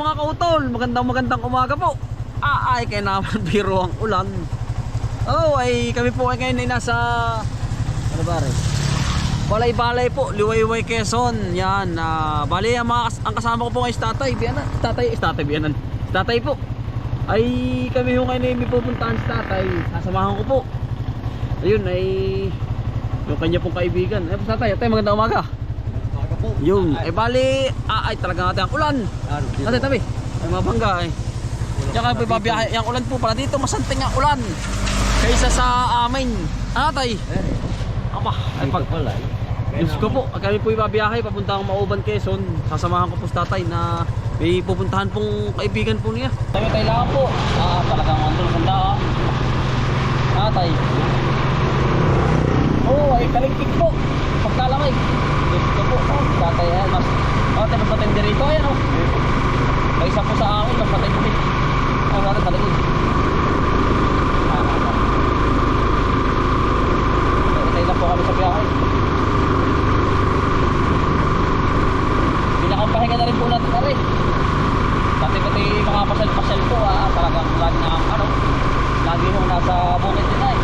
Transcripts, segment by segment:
mga kautol, magandang umaga po. Ay kaya naman biro ang ulan. Ay kami po ay ngayon ay nasa ano ba rin? Balay-balay po, Liwayway, Quezon. Yan, bali ang kasama ko po ngayon tatay po. Ay kami ho ngayon ay may pupuntahan sa tatay. Sasamahan ko po. Ayun ay yung kanya pong kaibigan. Ay po tatay, magandang umaga. Yung, bali, ay talaga natin ang ulan. Tatay, tabi, ay mabangga ay. Tsaka po babiyahe, yung ulan po pala dito, masanting ang ulan. Kaysa sa amin. Tatay. Aba, ay pag Diyos ko po, kami po ibabiyahe papunta ang Mauban, Quezon. Sasamahan ko po sa tatay na may pupuntahan pong kaibigan po niya. Tayo lang po. Talagang andun kanda. Tatay. Ay kaligtig po. Pagkalamay. Diyos ko po. Tatay, mas matindi rito. Ayan o. Kaysa po sa akin, mas matindi. Tatay, taligid. Tatay na po kami sa biyahe. Pahinga na rin po natin na rin. Dati mga pasal-pasal po talagang lagi na lagi nung nasa bukid din ay.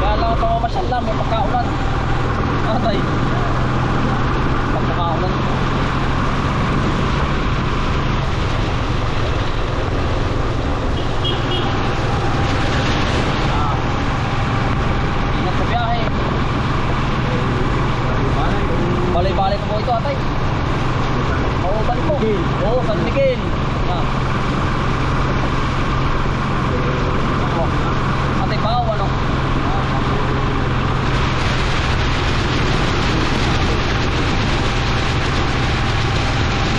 Kaya lang pamamasyal lang, may pagkaulan. Atay. Pagkaulan. Ingat sa biyahe. Balay-balay ko po ito atay. Mauban po. Oo, San Miguel. Atay bawa ano?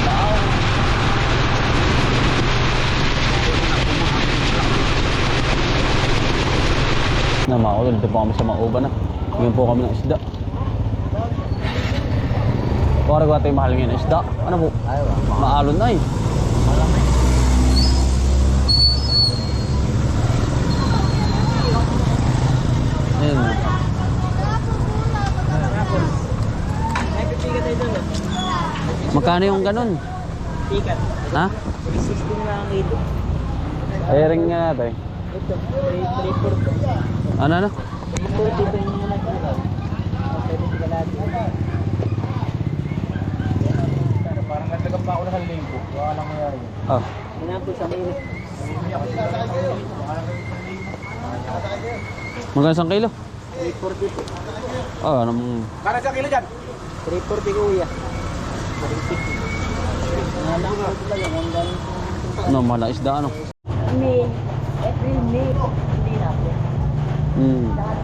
Bawa. Maulod, dito po kami sa Mauban na. Ngayon po kami ng isda. Kuwari ko tayo mahal ngayon isda. Ano po? Maalon na eh. Ayan. Magkano yung ganun? Tikat. Ha? 16 na ang ito. Ay ring nga natin. Ito, 340. Ano? 340 yung muna ito. Pwede siya natin. Parang nagtagang pa ako na halingko. Wala lang mayari. Hinapos sa kilo. Magkano isang kilo? 340 po. Anong... Para sa kilo dyan? 340 kuya. 350. Nalang ko pala yung hanggang... Ano, mahal na isda ano? May, April, May, hindi natin.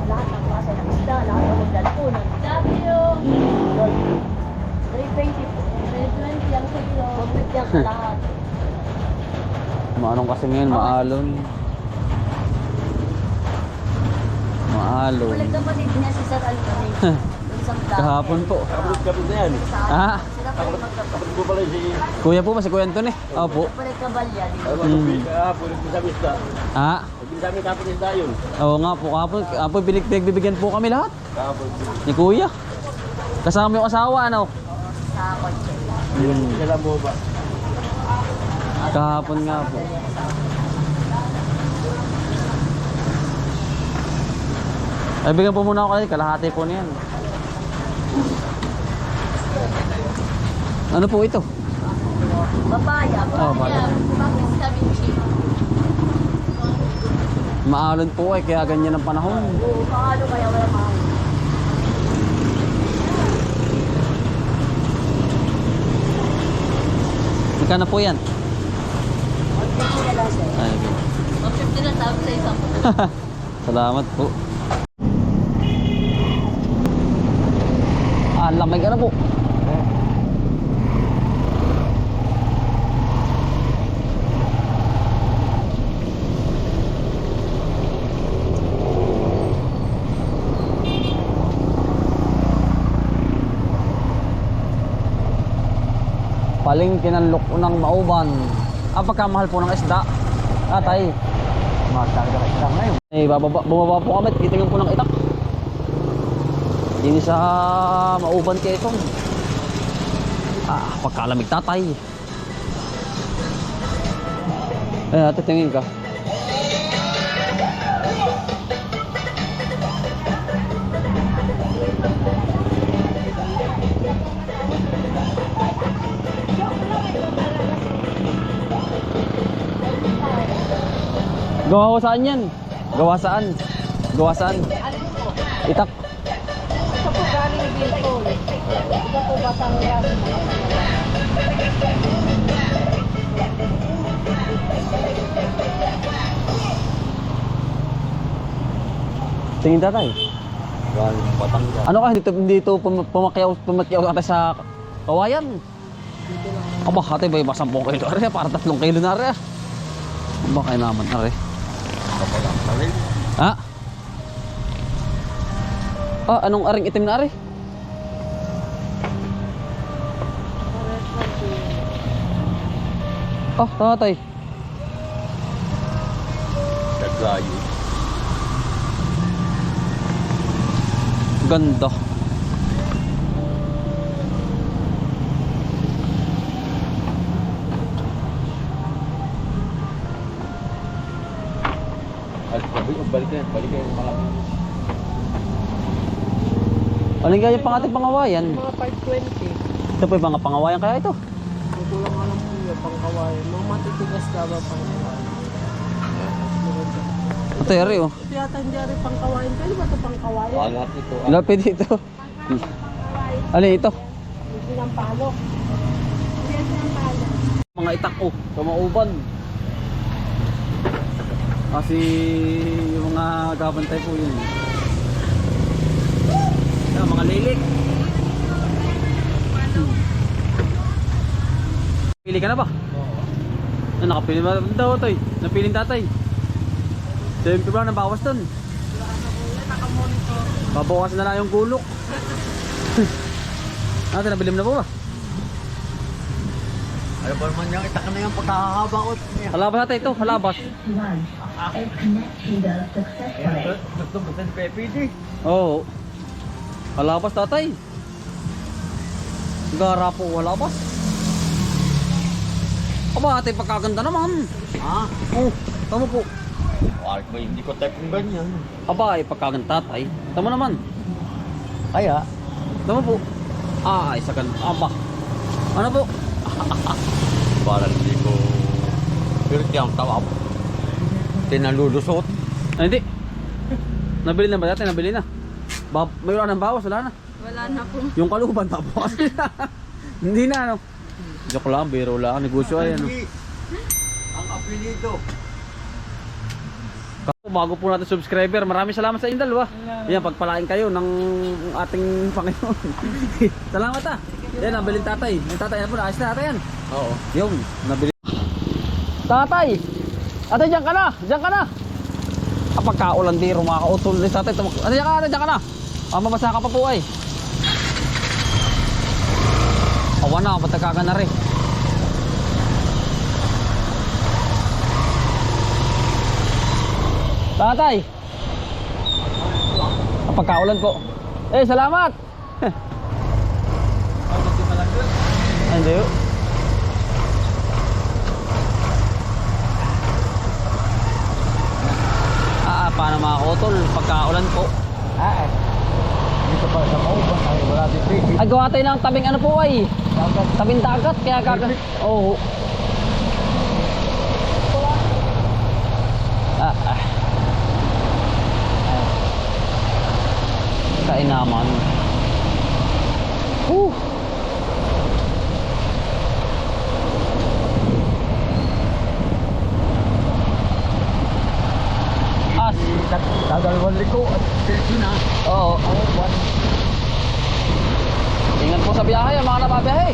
Lahat ng klase ng isda, lahat ng magdal po ng W. 320 po. 320 ang sa kilo. 150 ang lahat. Maanong kasi ngayon, maalon. Maalon. Balik kapatid niya si Sir Alvin. Kahapon po. Kapit na yan. Ah, Sila pa rin magkapatid. Kapit ko pala si... kuya po ba si Kuya Anton eh? Opo. Balik kabalya. Kahapon, nagbisabi isda. Ah, Nagbisabi kapit isda yun. oo nga po. Kahapon bibigyan po kami lahat. Kahapon. Ni Kuya. Kasama yung asawa ano? Sa kotse. Sila mo ba? Kahapon nga po. Ay, bigyan po muna ako kasi kalahati po niyan. Ano po ito? Papaya. Papaya. Bakit sabi niya? Maalon po eh, kaya ganyan ang panahon. Oo, paano kaya wala mahal? Magkano po yan? 150 na lang sir. Ay, okay. 150 na sabi sa isang. Salamat po. Lamig ka na po. Palengke ng Luknang Mauban. Pagkamahal po ng isda. Tatay. Mahal talaga ng isda ngayon. Bumaba po kami. Titingnan po ng itak. Dini sa Mauban, Quezon. Pagkalamig tatay. Ate, tingin ka. Gawa ko saan yan? Gawa saan? Gawa saan? Itak. Ito po galing Bicol. Ito po Batangas. Tingin tatay. Galing Batangas. Ano ka, hindi to pumakyaw ata sa kawayan. Aba, ate ba yung 10 kilo are, para 3 kilo na are. Aba, kaya naman are. Kapag ang talim. Ha? Ah, anong aring itim na are? Ah, tatay. Naglayo. Ganda. Balik kayo malaki. Anong ganyan pang ating pangawayan? Mga 520. Ito po yung mga pangawayan kaya ito? Kulang nga lang po yung pangkawayan. Mga matitigas na ba pangkawayan? Ito yari oh. Ito yata hindi rin pangkawayan. Pwede ba ito pangkawayan? Alat ito. Lapit dito. Ano ito? Hindi ng palo. Hindi ng palo. Mga itak oh, kamauban. Kasi yung mga gabantay po yun. Yan, mga lilik. Pili ka na ba? Oo. Nakapili ba daw ito eh? Napiling tatay. 70 ba ng bawas dun? Babawas na lang yung gulok. Natin, nabilim na po ba? Ano ba naman yung itak na yung pagkakahaba ko? Halabas natin ito, halabas. Gusto mo sa Pepe Oo. Halabas tatay. Gara po, halabas. Aba, ate, pagkaganda naman. Ha? Oh, tama po. Wala ko hindi ko type ng ganyan. Aba, ay pagkaganda tatay. Tama naman. Kaya? Tama po. Ay, sa ganda. Aba. Ano po? Parang hindi ko... Pero tiyang tawa po. Tinalulusot. Ay, hindi. Nabili na ba dati? Nabili na. Mayroon ng bawas, wala na. Wala na po. Yung kaluban tapos. Hindi na, ano. Joke lang, biro lang. Negosyo ay, ano. Ang apelido. Bago po natin subscriber, maraming salamat sa inyong dalawa. Yan, pagpalain kayo ng ating Panginoon. Salamat ah. Yan, nabilin tatay. Yung tatay na po, naayos na tatay yan. Oo. Yung, nabilin. Tatay! Ate, dyan ka na! Dyan ka na! Kapag kaulan di, rumakautol din tatay. Ate, dyan ka na! Mabasa ka pa po ay. Awan na, patagkaga na rin. Tatay! Kapag kaulan po. Eh, salamat! Hindi yun. Paano makakutol pagkaulan po? Dito pa sa mauban ay wala din Pepe. Ay, gawa tayo ng tabing ano po ay. Tabing dagat, kaya Oo. Kain naman. Dadalawang liko at Pilipina. Oo. Ingat po sa biyahe, mga nababiyahe.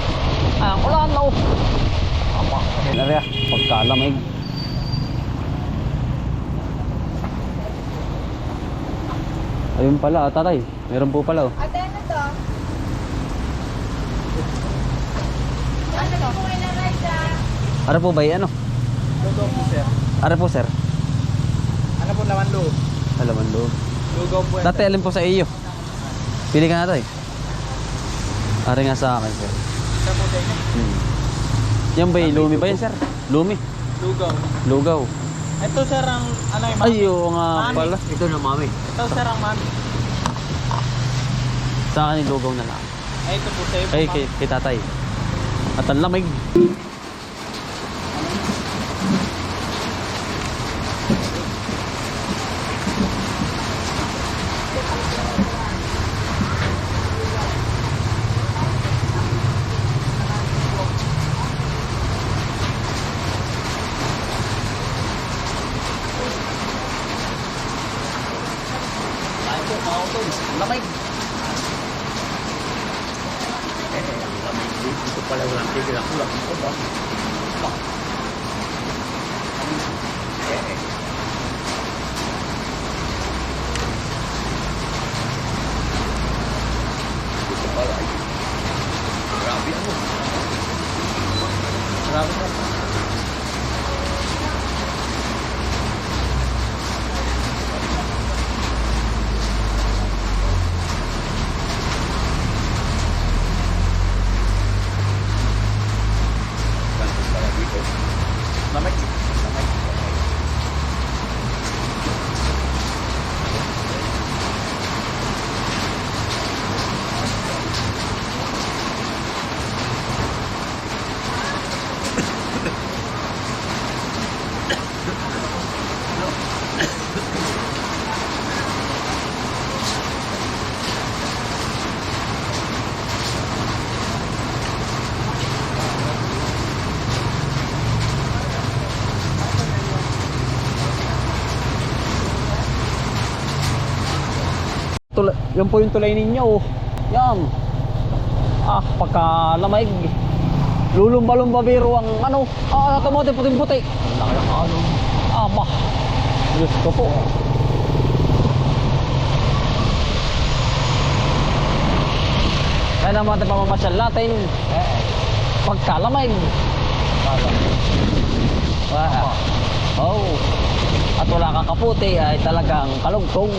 Ang ulan, no. Apa, nariya, pagkalamig. Ayun pala, tatay. Meron po pala, oh. Ate, ano to? Ano po kayo na rice ah? Ano po ba yan, ano? Lugaw po sir. Ano po, sir? Ano po naman loob? Alaman loob. Lugaw po. Dati alin po sa iyo. Pili ka na tayo. Ari nga sa akin, sir. Isa po tayo. Yan ba, lumi ba yan, sir? Lumi. Lugaw. Lugaw. Ito sir ang ano yung Ay, oo nga Mami. pala. Ito na mami. Ito sir ang mami. Sa akin yung lugaw na lang. Ay ito po sa'yo po Ay, mami. kay tatay. At ang lamig. Lamig. Ito pala walang tigil ako lang. Ito ba? Ito pala. Grabe ako. Grabe ako. Lamig. Lamig. Yan po yung tulay ninyo. Yan. Ah, pagkalamig. Lulumba-lumba biro ang ano. Ah, kamote puting-puti. Ang laki ng ano. Ah, bah. Diyos ko po. Kaya naman natin pamamasyal natin. Pagkalamig. Oh. At wala kang kaputi ay talagang kalugtong.